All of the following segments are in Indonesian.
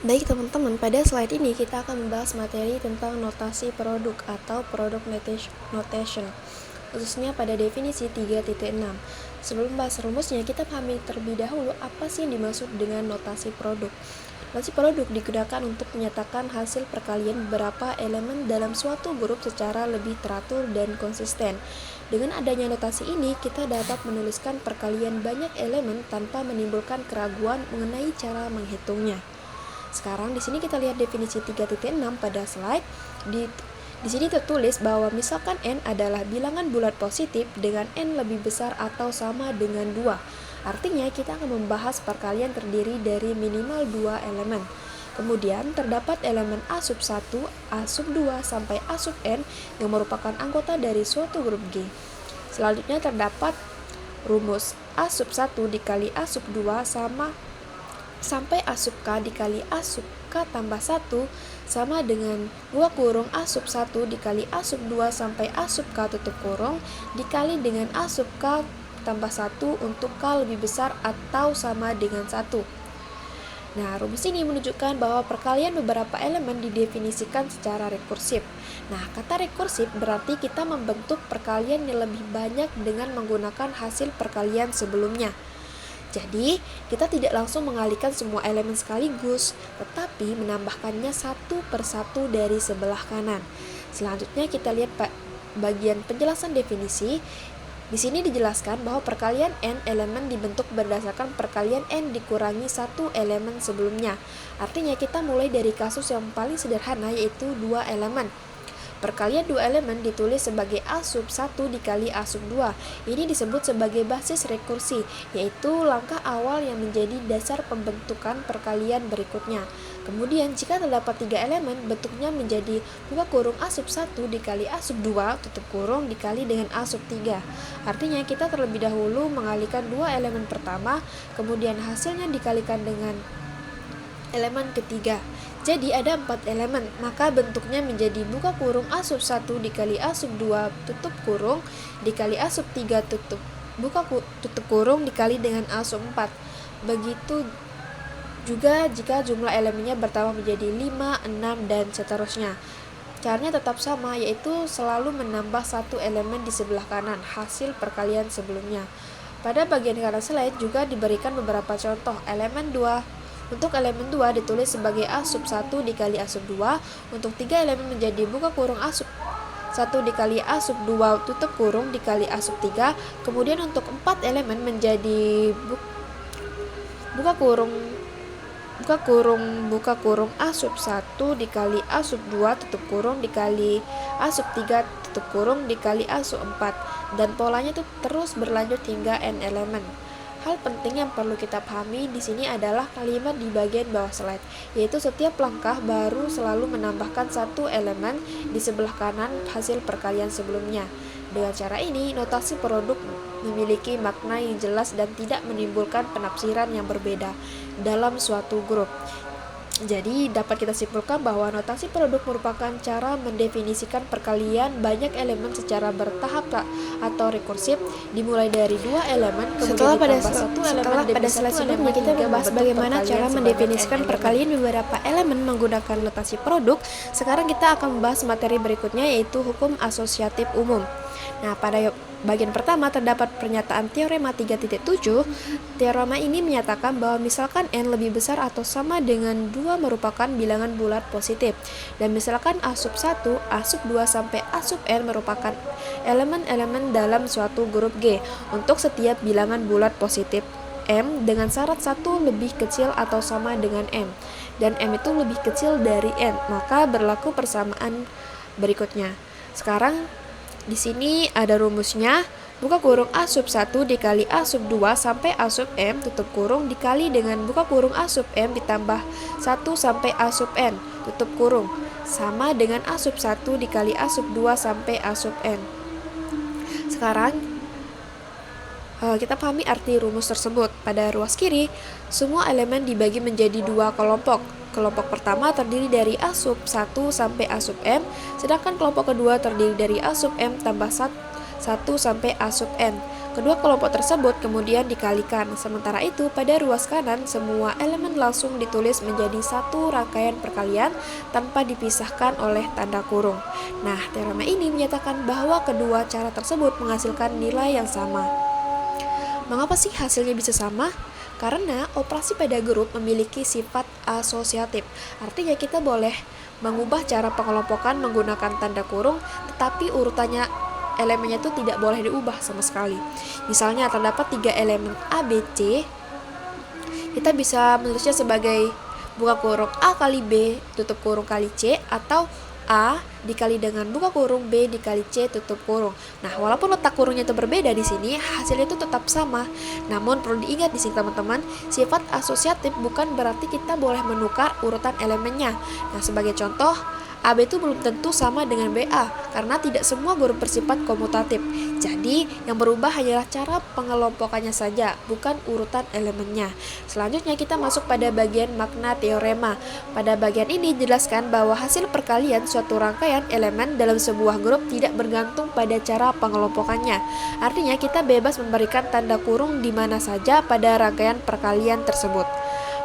Baik teman-teman, pada slide ini kita akan membahas materi tentang notasi produk atau product notation, khususnya pada definisi 3.6. Sebelum bahas rumusnya, kita pahami terlebih dahulu apa sih yang dimaksud dengan notasi produk. Notasi produk digunakan untuk menyatakan hasil perkalian beberapa elemen dalam suatu grup secara lebih teratur dan konsisten. Dengan adanya notasi ini, kita dapat menuliskan perkalian banyak elemen tanpa menimbulkan keraguan mengenai cara menghitungnya. Sekarang di sini kita lihat definisi 3.6 pada slide. Di sini tertulis bahwa misalkan n adalah bilangan bulat positif dengan n lebih besar atau sama dengan 2. Artinya kita akan membahas perkalian terdiri dari minimal 2 elemen. Kemudian terdapat elemen A sub 1, A sub 2 sampai A sub n yang merupakan anggota dari suatu grup G. Selanjutnya terdapat rumus A sub 1 dikali A sub 2 sampai A sub K dikali A sub K tambah 1 sama dengan buka kurung A sub 1 dikali A sub 2 sampai A sub K tutup kurung dikali dengan A sub K tambah 1 untuk K lebih besar atau sama dengan 1. Nah, rumus ini menunjukkan bahwa perkalian beberapa elemen didefinisikan secara rekursif. Nah, kata rekursif berarti kita membentuk perkalian yang lebih banyak dengan menggunakan hasil perkalian sebelumnya. Jadi, kita tidak langsung mengalihkan semua elemen sekaligus, tetapi menambahkannya satu persatu dari sebelah kanan. Selanjutnya kita lihat bagian penjelasan definisi. Di sini dijelaskan bahwa perkalian n elemen dibentuk berdasarkan perkalian n dikurangi satu elemen sebelumnya. Artinya kita mulai dari kasus yang paling sederhana yaitu 2 elemen. Perkalian 2 elemen ditulis sebagai A sub 1 dikali A sub 2. Ini disebut sebagai basis rekursi, yaitu langkah awal yang menjadi dasar pembentukan perkalian berikutnya. Kemudian jika terdapat 3 elemen, bentuknya menjadi buka kurung A sub 1 dikali A sub 2 tutup kurung dikali dengan A sub 3. Artinya kita terlebih dahulu mengalihkan 2 elemen pertama, kemudian hasilnya dikalikan dengan elemen ketiga. Jadi ada 4 elemen, maka bentuknya menjadi buka kurung A sub 1 dikali A sub 2 tutup kurung dikali A sub 3 tutup kurung dikali dengan A sub 4. Begitu juga jika jumlah elemennya bertambah menjadi 5, 6, dan seterusnya. Caranya tetap sama, yaitu selalu menambah satu elemen di sebelah kanan hasil perkalian sebelumnya. Pada bagian kanan slide juga diberikan beberapa contoh elemen 2. Untuk elemen 2 ditulis sebagai A sub 1 dikali A sub 2. Untuk 3 elemen menjadi buka kurung A sub 1 dikali A sub 2 tutup kurung dikali A sub 3. Kemudian untuk 4 elemen menjadi buka kurung A sub 1 dikali A sub 2 tutup kurung dikali A sub 3 tutup kurung dikali A sub 4. Dan polanya itu terus berlanjut hingga n elemen. Hal penting yang perlu kita pahami di sini adalah kalimat di bagian bawah slide, yaitu setiap langkah baru selalu menambahkan satu elemen di sebelah kanan hasil perkalian sebelumnya. Dengan cara ini, notasi produk memiliki makna yang jelas dan tidak menimbulkan penafsiran yang berbeda dalam suatu grup. Jadi dapat kita simpulkan bahwa notasi produk merupakan cara mendefinisikan perkalian banyak elemen secara bertahap atau rekursif, dimulai dari 2 elemen kemudian ditambah satu elemen. Pada slide sebelumnya kita membahas bagaimana cara mendefinisikan perkalian beberapa elemen menggunakan notasi produk. Sekarang kita akan membahas materi berikutnya, yaitu hukum asosiatif umum. Nah, pada bagian pertama terdapat pernyataan teorema 3.7. Teorema ini menyatakan bahwa misalkan n lebih besar atau sama dengan 2 merupakan bilangan bulat positif, dan misalkan A sub 1, A sub 2 sampai A sub n merupakan elemen-elemen dalam suatu grup G untuk setiap bilangan bulat positif M dengan syarat 1 lebih kecil atau sama dengan M, dan M itu lebih kecil dari N, maka berlaku persamaan berikutnya. Sekarang di sini ada rumusnya, buka kurung A sub 1 dikali A sub 2 sampai A sub M tutup kurung dikali dengan buka kurung A sub M ditambah 1 sampai A sub N tutup kurung sama dengan A sub 1 dikali A sub 2 sampai A sub N. Sekarang kita pahami arti rumus tersebut. Pada ruas kiri, semua elemen dibagi menjadi 2 kelompok. Kelompok pertama terdiri dari A sub 1 sampai A sub M, sedangkan kelompok kedua terdiri dari A sub M tambah 1 sampai A sub N. Kedua kelompok tersebut kemudian dikalikan. Sementara itu, pada ruas kanan, semua elemen langsung ditulis menjadi satu rangkaian perkalian tanpa dipisahkan oleh tanda kurung. Nah, teorema ini menyatakan bahwa kedua cara tersebut menghasilkan nilai yang sama. Mengapa sih hasilnya bisa sama? Karena operasi pada grup memiliki sifat asosiatif. Artinya kita boleh mengubah cara pengelompokan menggunakan tanda kurung, tetapi urutannya elemennya itu tidak boleh diubah sama sekali. Misalnya terdapat 3 elemen A, B, C, kita bisa menulisnya sebagai buka kurung A kali B tutup kurung kali C, atau A dikali dengan buka kurung B dikali C tutup kurung. Nah, walaupun letak kurungnya itu berbeda di sini, hasilnya itu tetap sama. Namun perlu diingat di sini teman-teman, sifat asosiatif bukan berarti kita boleh menukar urutan elemennya. Nah, sebagai contoh, AB itu belum tentu sama dengan BA karena tidak semua guru bersifat komutatif. Jadi, yang berubah hanyalah cara pengelompokannya saja, bukan urutan elemennya. Selanjutnya kita masuk pada bagian makna teorema. Pada bagian ini dijelaskan bahwa hasil perkalian suatu rangkaian elemen dalam sebuah grup tidak bergantung pada cara pengelompokannya. Artinya kita bebas memberikan tanda kurung di mana saja pada rangkaian perkalian tersebut.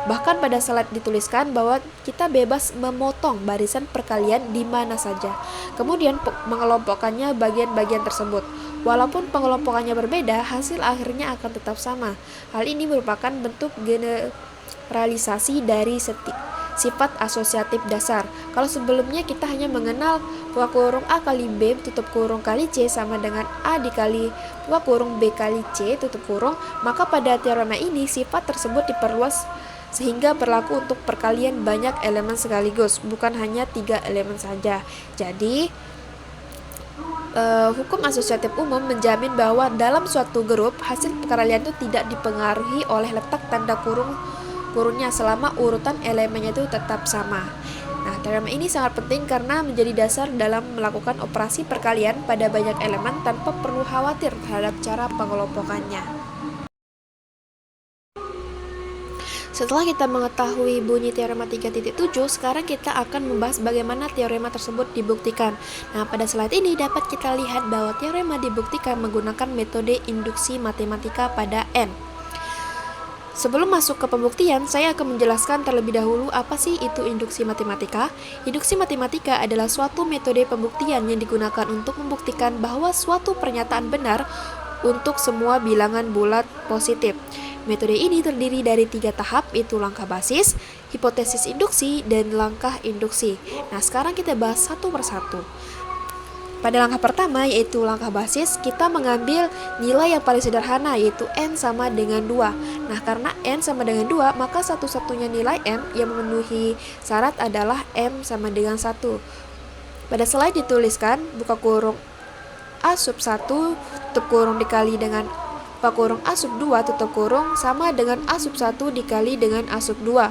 Bahkan pada slide dituliskan bahwa kita bebas memotong barisan perkalian di mana saja. Kemudian mengelompokkannya bagian-bagian tersebut. Walaupun pengelompokannya berbeda, hasil akhirnya akan tetap sama. Hal ini merupakan bentuk generalisasi dari sifat asosiatif dasar. Kalau sebelumnya kita hanya mengenal buka kurung A kali B tutup kurung kali C sama dengan A dikali buka kurung B kali C tutup kurung, maka pada teorema ini sifat tersebut diperluas sehingga berlaku untuk perkalian banyak elemen sekaligus, bukan hanya 3 elemen saja. Jadi, hukum asosiatif umum menjamin bahwa dalam suatu grup, hasil perkalian itu tidak dipengaruhi oleh letak tanda kurungnya selama urutan elemennya itu tetap sama. Nah, teorema ini sangat penting karena menjadi dasar dalam melakukan operasi perkalian pada banyak elemen tanpa perlu khawatir terhadap cara pengelompokannya. Setelah kita mengetahui bunyi teorema 3.7, sekarang kita akan membahas bagaimana teorema tersebut dibuktikan. Nah, pada slide ini dapat kita lihat bahwa teorema dibuktikan menggunakan metode induksi matematika pada N. Sebelum masuk ke pembuktian, saya akan menjelaskan terlebih dahulu apa sih itu induksi matematika. Induksi matematika adalah suatu metode pembuktian yang digunakan untuk membuktikan bahwa suatu pernyataan benar untuk semua bilangan bulat positif. Metode ini terdiri dari 3 tahap, yaitu langkah basis, hipotesis induksi, dan langkah induksi. Nah, sekarang kita bahas satu persatu. Pada langkah pertama, yaitu langkah basis, kita mengambil nilai yang paling sederhana, yaitu N sama dengan 2. Nah, karena N sama dengan 2, maka satu-satunya nilai M yang memenuhi syarat adalah M sama dengan 1. Pada slide dituliskan, buka kurung A sub 1 tutup kurung dikali dengan buka kurung A sub 2 tutup kurung sama dengan A sub 1 dikali dengan A sub 2.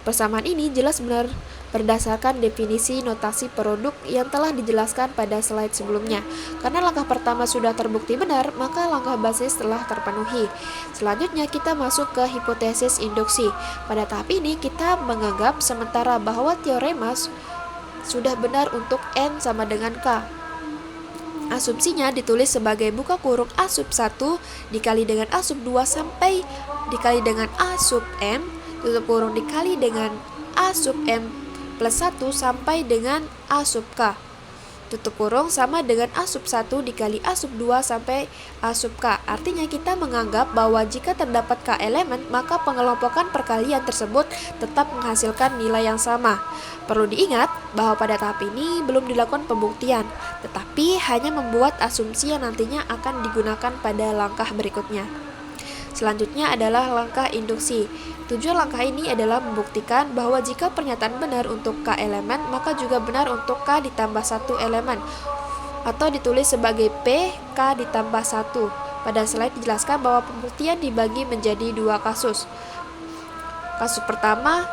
Persamaan ini jelas benar berdasarkan definisi notasi produk yang telah dijelaskan pada slide sebelumnya. Karena langkah pertama sudah terbukti benar, maka langkah basis telah terpenuhi. Selanjutnya kita masuk ke hipotesis induksi. Pada tahap ini kita menganggap sementara bahwa teorema sudah benar untuk N sama dengan K. Asumsinya ditulis sebagai buka kurung A sub 1 dikali dengan A sub 2 sampai dikali dengan A sub M tutup kurung dikali dengan A sub M plus 1 sampai dengan A sub K tutup kurung sama dengan A sub 1 dikali A sub 2 sampai A sub K. Artinya kita menganggap bahwa jika terdapat K elemen, maka pengelompokan perkalian tersebut tetap menghasilkan nilai yang sama. Perlu diingat bahwa pada tahap ini belum dilakukan pembuktian, tetapi hanya membuat asumsi yang nantinya akan digunakan pada langkah berikutnya. Selanjutnya adalah langkah induksi. Tujuan langkah ini adalah membuktikan bahwa jika pernyataan benar untuk K elemen, maka juga benar untuk K ditambah 1 elemen, atau ditulis sebagai P K ditambah 1. Pada slide dijelaskan bahwa pembuktian dibagi menjadi 2 kasus. Kasus pertama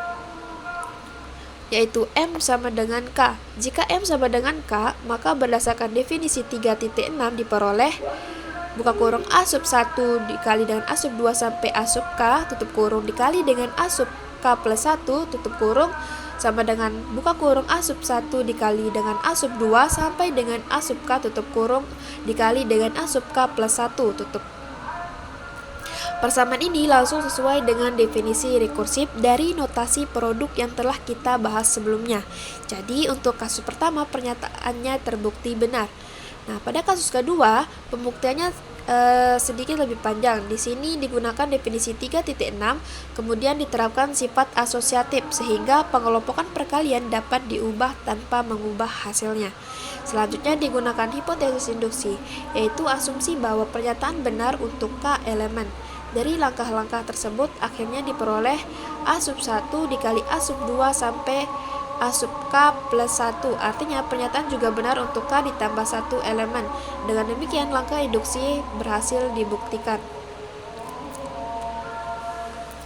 yaitu M sama dengan K. Jika M sama dengan K, maka berdasarkan definisi 3.6 diperoleh buka kurung A sub 1 dikali dengan A sub 2 sampai A sub K tutup kurung dikali dengan A sub K plus 1 tutup kurung sama dengan buka kurung A sub 1 dikali dengan A sub 2 sampai dengan A sub K tutup kurung dikali dengan A sub K plus 1 tutup Persamaan ini langsung sesuai dengan definisi rekursif dari notasi produk yang telah kita bahas sebelumnya. Jadi untuk kasus pertama pernyataannya terbukti benar. Nah, pada kasus kedua pembuktiannya sedikit lebih panjang. Di sini digunakan definisi 3.6, kemudian diterapkan sifat asosiatif sehingga pengelompokan perkalian dapat diubah tanpa mengubah hasilnya. Selanjutnya digunakan hipotesis induksi, yaitu asumsi bahwa pernyataan benar untuk K elemen. Dari langkah-langkah tersebut akhirnya diperoleh A sub 1 dikali A sub 2 sampai A sub K plus 1. Artinya pernyataan juga benar untuk K ditambah 1 elemen. Dengan demikian langkah induksi berhasil dibuktikan.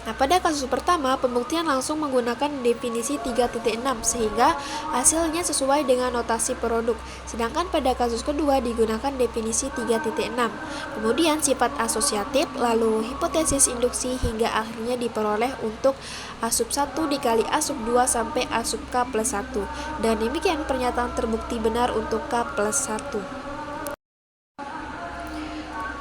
Nah, pada kasus pertama, pembuktian langsung menggunakan definisi 3.6 sehingga hasilnya sesuai dengan notasi produk. Sedangkan pada kasus kedua digunakan definisi 3.6. Kemudian sifat asosiatif, lalu hipotesis induksi hingga akhirnya diperoleh untuk A sub 1 dikali A sub 2 sampai A sub K plus 1. Dan demikian pernyataan terbukti benar untuk K plus 1.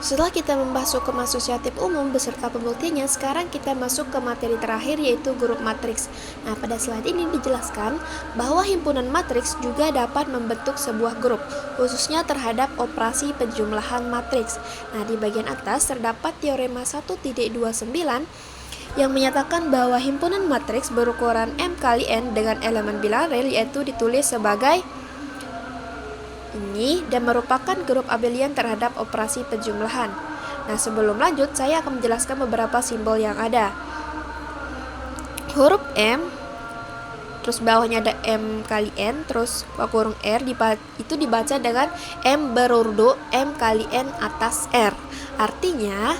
Setelah kita membahas hukum asosiatif umum beserta pembuktiannya, sekarang kita masuk ke materi terakhir yaitu grup matriks. Nah, pada slide ini dijelaskan bahwa himpunan matriks juga dapat membentuk sebuah grup, khususnya terhadap operasi penjumlahan matriks. Nah, di bagian atas terdapat teorema 1.29 yang menyatakan bahwa himpunan matriks berukuran M kali N dengan elemen bilangan real yaitu ditulis sebagai ini dan merupakan grup abelian terhadap operasi penjumlahan. Nah, sebelum lanjut, saya akan menjelaskan beberapa simbol yang ada. Huruf M, terus bawahnya ada M kali N, terus kurung R, itu dibaca dengan M berurdu M kali N atas R. Artinya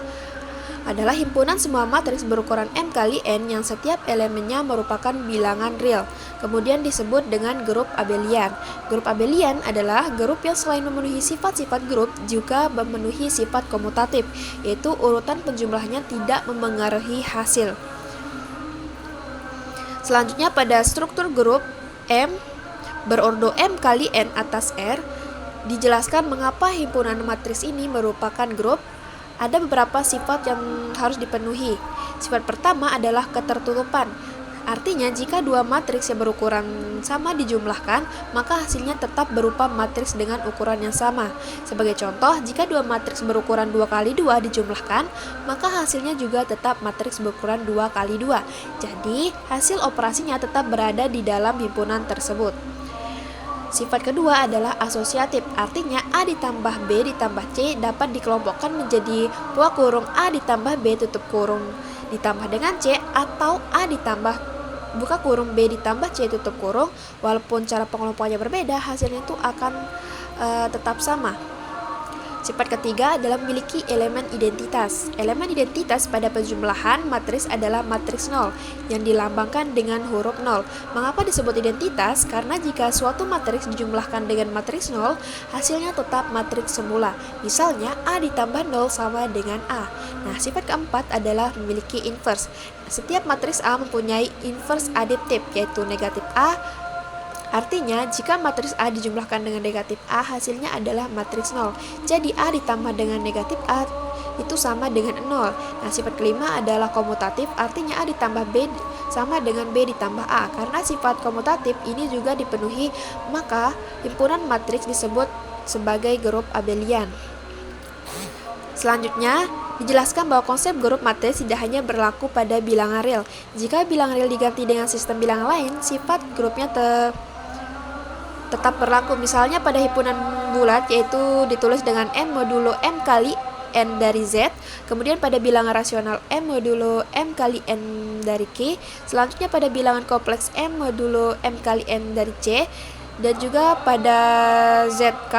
adalah himpunan semua matriks berukuran M kali N yang setiap elemennya merupakan bilangan real. Kemudian disebut dengan grup abelian. Grup abelian adalah grup yang selain memenuhi sifat-sifat grup juga memenuhi sifat komutatif, yaitu urutan penjumlahannya tidak memengaruhi hasil. Selanjutnya pada struktur grup M berordo M kali N atas R, dijelaskan mengapa himpunan matriks ini merupakan grup. Ada beberapa sifat yang harus dipenuhi. Sifat pertama adalah ketertutupan. Artinya jika dua matriks yang berukuran sama dijumlahkan, maka hasilnya tetap berupa matriks dengan ukuran yang sama. Sebagai contoh, jika dua matriks berukuran 2 kali 2 dijumlahkan, maka hasilnya juga tetap matriks berukuran 2 kali 2. Jadi, hasil operasinya tetap berada di dalam himpunan tersebut. Sifat kedua adalah asosiatif, artinya A ditambah B ditambah C dapat dikelompokkan menjadi buka kurung A ditambah B tutup kurung ditambah dengan C, atau A ditambah buka kurung B ditambah C tutup kurung. Walaupun cara pengelompokannya berbeda, hasilnya itu akan tetap sama. Sifat ketiga adalah memiliki elemen identitas. Elemen identitas pada penjumlahan matriks adalah matriks 0 yang dilambangkan dengan huruf 0. Mengapa disebut identitas? Karena jika suatu matriks dijumlahkan dengan matriks 0, hasilnya tetap matriks semula. Misalnya A ditambah 0 sama dengan A. Nah, sifat keempat adalah memiliki inverse. Setiap matriks A mempunyai inverse additif, yaitu negatif A. Artinya, jika matriks A dijumlahkan dengan negatif A, hasilnya adalah matriks 0. Jadi, A ditambah dengan negatif A itu sama dengan 0. Nah, sifat kelima adalah komutatif, artinya A ditambah B sama dengan B ditambah A. Karena sifat komutatif ini juga dipenuhi, maka himpunan matriks disebut sebagai grup abelian. Selanjutnya, dijelaskan bahwa konsep grup matriks tidak hanya berlaku pada bilangan real. Jika bilangan real diganti dengan sistem bilangan lain, sifat grupnya tetap berlaku. Misalnya pada himpunan bulat, yaitu ditulis dengan M modulo M kali N dari Z. Kemudian pada bilangan rasional M modulo M kali N dari Q. Selanjutnya pada bilangan kompleks M modulo M kali N dari C. Dan juga pada ZK,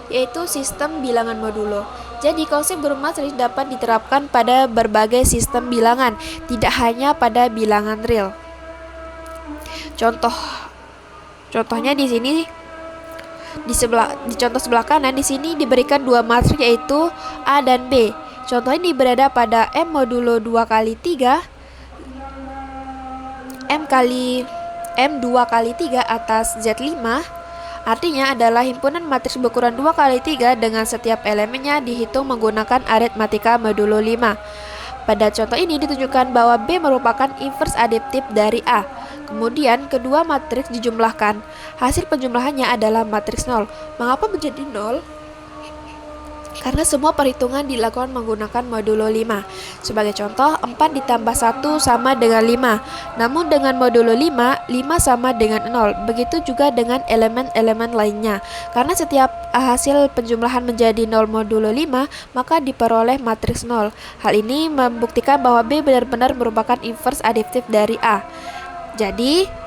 yaitu sistem bilangan modulo. Jadi konsep grup matriks dapat diterapkan pada berbagai sistem bilangan, tidak hanya pada bilangan real. Contohnya di sini di contoh sebelah kanan di sini diberikan dua matriks yaitu A dan B. Contoh ini berada pada M modulo 2 kali 3 M 2 kali 3 atas Z5. Artinya adalah himpunan matriks berukuran 2 kali 3 dengan setiap elemennya dihitung menggunakan aritmatika modulo 5. Pada contoh ini ditunjukkan bahwa B merupakan inverse additive dari A. Kemudian kedua matriks dijumlahkan. Hasil penjumlahannya adalah matriks 0. Mengapa menjadi 0? Karena semua perhitungan dilakukan menggunakan modulo 5. Sebagai contoh, 4 ditambah 1 sama dengan 5. Namun dengan modulo 5, 5 sama dengan 0. Begitu juga dengan elemen-elemen lainnya. Karena setiap hasil penjumlahan menjadi 0 modulo 5, maka diperoleh matriks 0. Hal ini membuktikan bahwa B benar-benar merupakan inverse additive dari A. Jadi,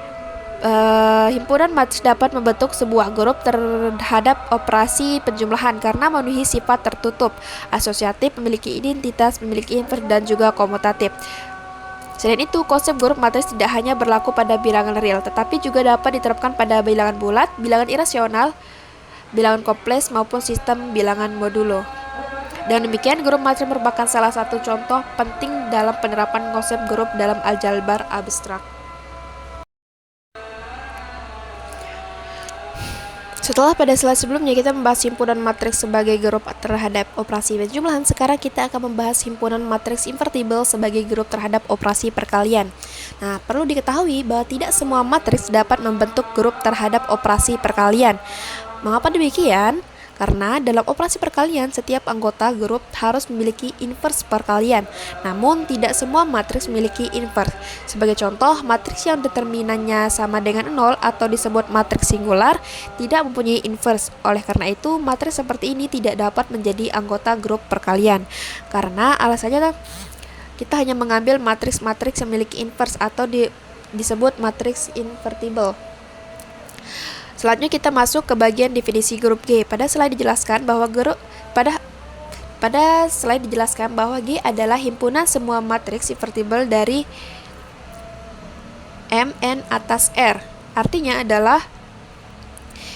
himpunan matriks dapat membentuk sebuah grup terhadap operasi penjumlahan karena memenuhi sifat tertutup, asosiatif, memiliki identitas, memiliki inverse, dan juga komutatif. Selain itu, konsep grup matriks tidak hanya berlaku pada bilangan real, tetapi juga dapat diterapkan pada bilangan bulat, bilangan irasional, bilangan kompleks, maupun sistem bilangan modulo. Dan demikian, grup matriks merupakan salah satu contoh penting dalam penerapan konsep grup dalam aljabar abstrak. Setelah pada slide sebelumnya kita membahas himpunan matriks sebagai grup terhadap operasi penjumlahan, sekarang kita akan membahas himpunan matriks invertible sebagai grup terhadap operasi perkalian. Nah, perlu diketahui bahwa tidak semua matriks dapat membentuk grup terhadap operasi perkalian. Mengapa demikian? Karena dalam operasi perkalian, setiap anggota grup harus memiliki inverse perkalian. Namun, tidak semua matriks memiliki inverse. Sebagai contoh, matriks yang determinannya sama dengan 0 atau disebut matriks singular tidak mempunyai inverse. Oleh karena itu, matriks seperti ini tidak dapat menjadi anggota grup perkalian. Karena alasannya kita hanya mengambil matriks-matriks yang memiliki inverse atau disebut matriks invertible. Selanjutnya kita masuk ke bagian definisi grup G. Pada slide dijelaskan bahwa G adalah himpunan semua matriks invertible dari Mn atas R. Artinya adalah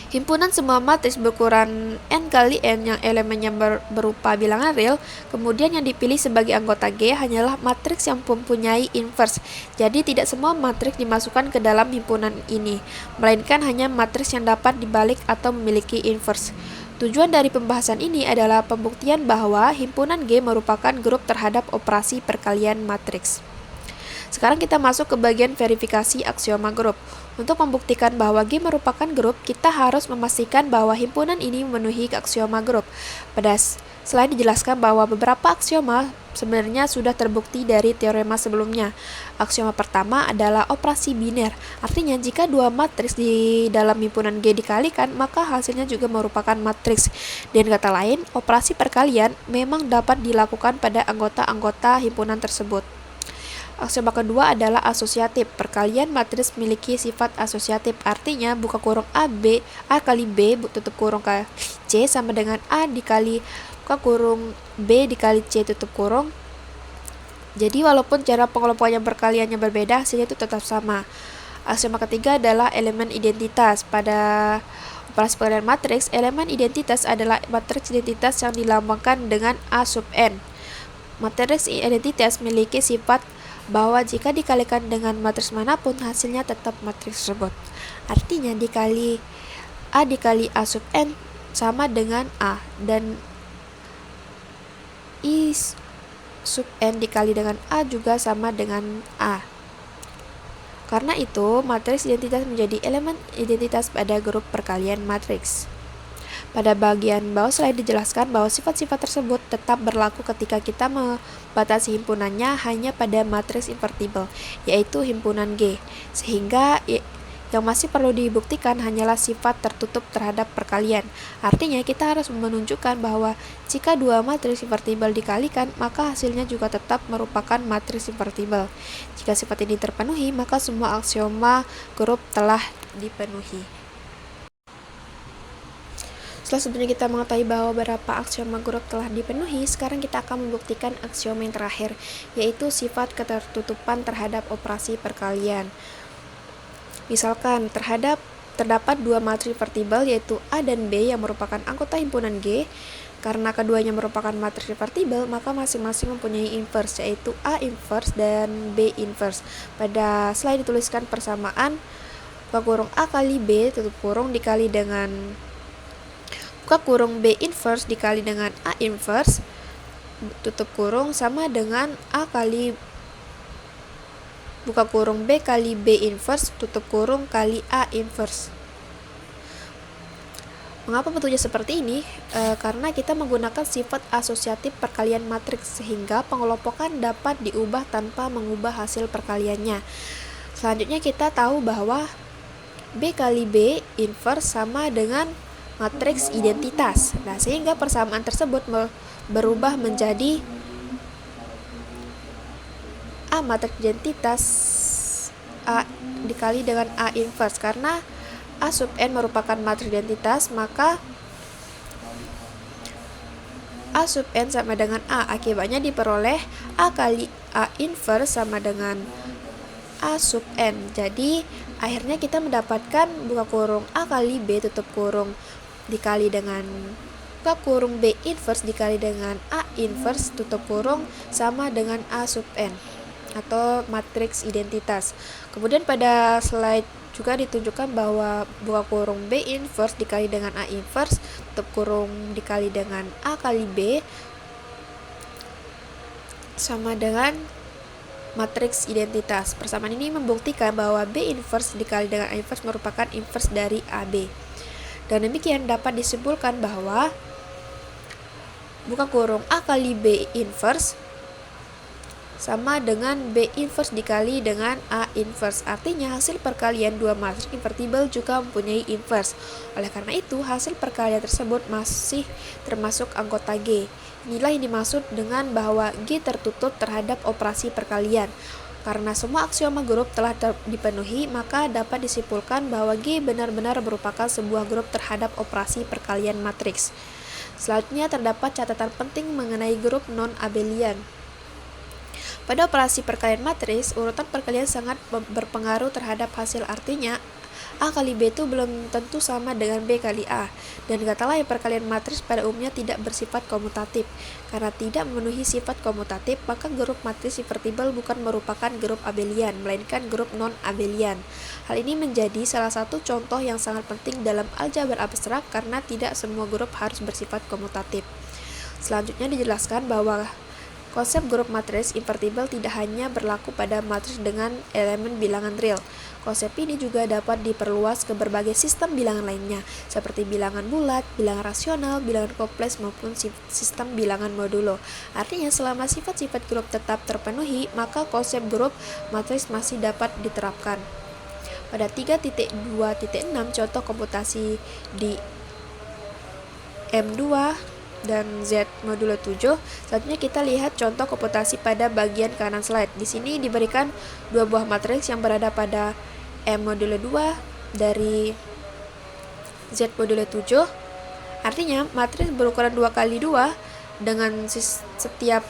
himpunan semua matriks berukuran n kali n yang elemennya berupa bilangan real, kemudian yang dipilih sebagai anggota G hanyalah matriks yang mempunyai inverse. Jadi tidak semua matriks dimasukkan ke dalam himpunan ini, melainkan hanya matriks yang dapat dibalik atau memiliki inverse. Tujuan dari pembahasan ini adalah pembuktian bahwa himpunan G merupakan grup terhadap operasi perkalian matriks. Sekarang kita masuk ke bagian verifikasi aksioma grup. Untuk membuktikan bahwa G merupakan grup, kita harus memastikan bahwa himpunan ini memenuhi aksioma grup. Pada slide dijelaskan bahwa beberapa aksioma sebenarnya sudah terbukti dari teorema sebelumnya. Aksioma pertama adalah operasi biner. Artinya jika dua matriks di dalam himpunan G dikalikan, maka hasilnya juga merupakan matriks. Dengan kata lain, operasi perkalian memang dapat dilakukan pada anggota-anggota himpunan tersebut. Aksioma kedua adalah asosiatif. Perkalian matriks memiliki sifat asosiatif, artinya buka kurung A kali B tutup kurung C sama dengan A dikali buka kurung B dikali C tutup kurung. Jadi walaupun cara pengelompokan perkaliannya berbeda, hasilnya itu tetap sama. Aksioma ketiga adalah elemen identitas. Pada operasi perkalian matriks, elemen identitas adalah matriks identitas yang dilambangkan dengan A sub n. Matriks identitas memiliki sifat bahwa jika dikalikan dengan matriks manapun, hasilnya tetap matriks tersebut. Artinya A dikali A sub n sama dengan A, dan I sub n dikali dengan A juga sama dengan A. Karena itu, matriks identitas menjadi elemen identitas pada grup perkalian matriks. Pada bagian bawah slide dijelaskan bahwa sifat-sifat tersebut tetap berlaku ketika kita membatasi himpunannya hanya pada matriks invertible, yaitu himpunan G. Sehingga yang masih perlu dibuktikan hanyalah sifat tertutup terhadap perkalian. Artinya kita harus menunjukkan bahwa jika dua matriks invertible dikalikan, maka hasilnya juga tetap merupakan matriks invertible. Jika sifat ini terpenuhi, maka semua aksioma grup telah dipenuhi. Setelah sebelumnya kita mengetahui bahwa beberapa aksioma grup telah dipenuhi, sekarang kita akan membuktikan aksioma yang terakhir, yaitu sifat ketertutupan terhadap operasi perkalian. Misalkan terdapat dua matriks invertible yaitu A dan B yang merupakan anggota himpunan G. Karena keduanya merupakan matriks invertible, maka masing-masing mempunyai inverse, yaitu A inverse dan B inverse. Pada slide dituliskan persamaan buka kurung A kali B tutup kurung dikali dengan buka kurung B inverse dikali dengan A inverse. tutup kurung sama dengan A kali buka kurung B kali B inverse tutup kurung kali A inverse. Mengapa bentuknya seperti ini? Karena kita menggunakan sifat asosiatif perkalian matriks sehingga pengelompokan dapat diubah tanpa mengubah hasil perkaliannya. Selanjutnya kita tahu bahwa B kali B inverse sama dengan matriks identitas. Nah, sehingga persamaan tersebut berubah menjadi A matriks identitas A dikali dengan A inverse. Karena A sub n merupakan matriks identitas, maka A sub n sama dengan A. Akibatnya diperoleh A kali A inverse sama dengan A sub n. Jadi akhirnya kita mendapatkan buka kurung A kali B tutup kurung dikali dengan buka kurung B inverse dikali dengan A inverse tutup kurung sama dengan A sub n atau matriks identitas. Kemudian pada slide juga ditunjukkan bahwa buka kurung B inverse dikali dengan A inverse tutup kurung dikali dengan A kali B sama dengan matriks identitas. Persamaan ini membuktikan bahwa B inverse dikali dengan A inverse merupakan inverse dari AB. Dan demikian dapat disimpulkan bahwa buka kurung A kali B inverse sama dengan B inverse dikali dengan A inverse. Artinya hasil perkalian dua matriks invertible juga mempunyai inverse. Oleh karena itu, hasil perkalian tersebut masih termasuk anggota G. Inilah yang dimaksud dengan bahwa G tertutup terhadap operasi perkalian. Karena semua aksioma grup telah dipenuhi, maka dapat disimpulkan bahwa G benar-benar merupakan sebuah grup terhadap operasi perkalian matriks. Selanjutnya terdapat catatan penting mengenai grup non-abelian. Pada operasi perkalian matriks, urutan perkalian sangat berpengaruh terhadap hasil. Artinya, A kali B itu belum tentu sama dengan B kali A. Dan kata lain, perkalian matriks pada umumnya tidak bersifat komutatif. Karena tidak memenuhi sifat komutatif, maka grup matriks invertible bukan merupakan grup abelian, melainkan grup non-abelian. Hal ini menjadi salah satu contoh yang sangat penting dalam aljabar abstrak karena tidak semua grup harus bersifat komutatif. Selanjutnya dijelaskan bahwa konsep grup matriks invertible tidak hanya berlaku pada matriks dengan elemen bilangan real. Konsep ini juga dapat diperluas ke berbagai sistem bilangan lainnya, seperti bilangan bulat, bilangan rasional, bilangan kompleks, maupun sistem bilangan modulo. Artinya, selama sifat-sifat grup tetap terpenuhi, maka konsep grup matriks masih dapat diterapkan. Pada 3.2.6 contoh komputasi di M2 dan Z modulo 7. Selanjutnya kita lihat contoh komputasi pada bagian kanan slide. Di sini diberikan dua buah matriks yang berada pada M modulo 2 dari Z modulo 7. Artinya matriks berukuran 2 kali 2 dengan setiap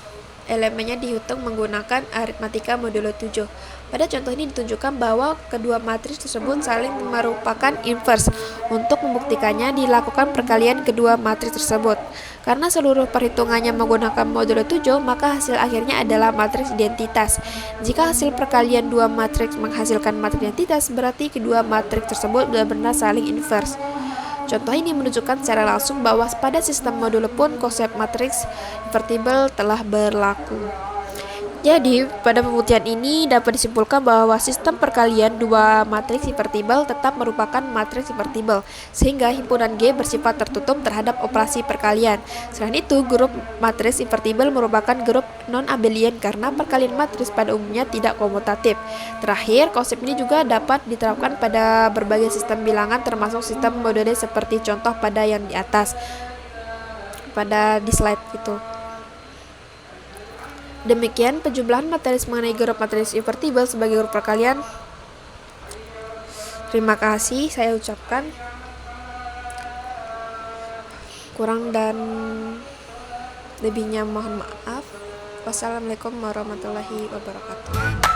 elemennya dihitung menggunakan aritmatika modulo 7. Pada contoh ini ditunjukkan bahwa kedua matriks tersebut saling merupakan inverse. Untuk membuktikannya dilakukan perkalian kedua matriks tersebut. Karena seluruh perhitungannya menggunakan modulo 7, maka hasil akhirnya adalah matriks identitas. Jika hasil perkalian dua matriks menghasilkan matriks identitas, berarti kedua matriks tersebut benar-benar saling inverse. Contoh ini menunjukkan secara langsung bahwa pada sistem modulo pun konsep matriks invertible telah berlaku. Jadi, pada pembuktian ini dapat disimpulkan bahwa sistem perkalian dua matriks invertible tetap merupakan matriks invertible, sehingga himpunan G bersifat tertutup terhadap operasi perkalian. Selain itu, grup matriks invertible merupakan grup non-abelian karena perkalian matriks pada umumnya tidak komutatif. Terakhir, konsep ini juga dapat diterapkan pada berbagai sistem bilangan termasuk sistem modulo seperti contoh pada yang di atas, di slide itu. Demikian penjumlahan materi mengenai grup matriks invertible sebagai grup perkalian. Terima kasih saya ucapkan. Kurang dan lebihnya mohon maaf. Wassalamualaikum warahmatullahi wabarakatuh.